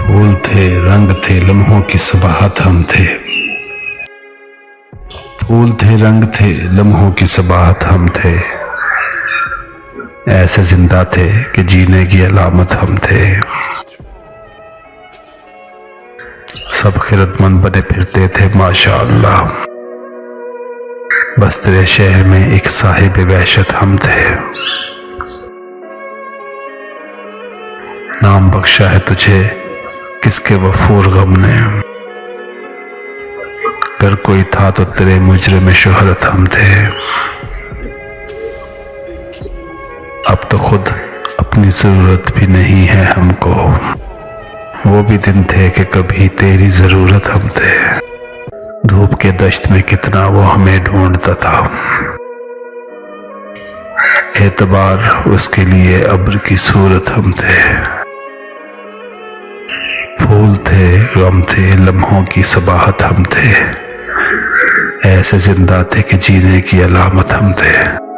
फूल थे, रंग थे, लम्हों की सबाहत हम थे। फूल थे, रंग थे, लम्हों की सबाहत हम थे। ऐसे जिंदा थे कि जीने की अलामत हम थे। सब खिरतमंद बने फिरते थे माशाअल्लाह। बस तेरे शहर में एक साहिब वहशत हम थे। नाम बख्शा है तुझे किसके वफूर गम ने। अगर कोई था तो तेरे मुजरिम शोहरत हम थे। अब तो खुद अपनी जरूरत भी नहीं है हमको। वो भी दिन थे कि कभी तेरी जरूरत हम थे। धूप के दश्त में कितना वो हमें ढूंढता था। एतबार उसके लिए अब्र की सूरत हम थे। फूल थे, गम थे, लम्हों की सबाहत हम थे। ऐसे जिंदा थे कि जीने की अलामत हम थे।